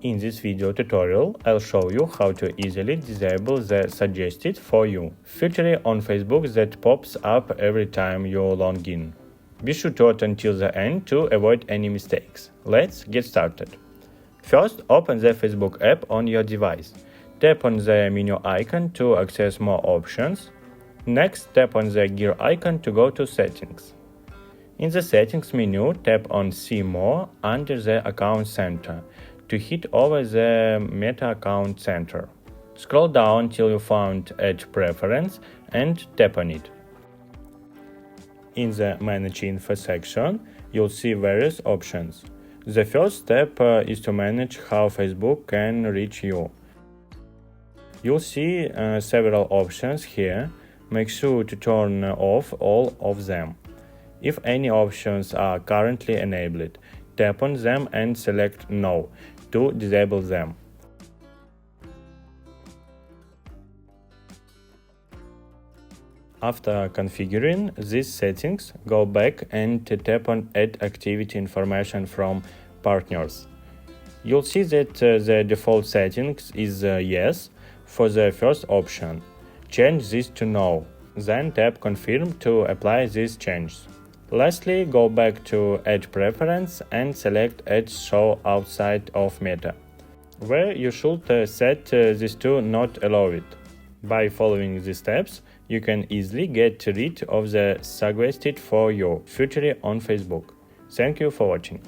In this video tutorial, I'll show you how to easily disable the suggested for you feature on Facebook that pops up every time you log in. Be sure to wait until the end to avoid any mistakes. Let's get started. First, open the Facebook app on your device. Tap on the menu icon to access more options. Next, tap on the gear icon to go to Settings. In the Settings menu, tap on See More under the Account Center to hit over the Meta Account Center. Scroll down till you found Add Preference and tap on it. In the Manage Info section, you'll see various options. The first step is to manage how Facebook can reach you. You'll see several options here. Make sure to turn off all of them. If any options are currently enabled, tap on them and select No to disable them. After configuring these settings, go back and tap on Add Activity Information from Partners. You'll see that the default settings is Yes for the first option. Change this to No, then tap Confirm to apply these changes. Lastly, go back to Add Preference and select Add Show Outside of Meta, where you should set this to Not Allow It. By following these steps, you can easily get rid of the suggested for you feature on Facebook. Thank you for watching.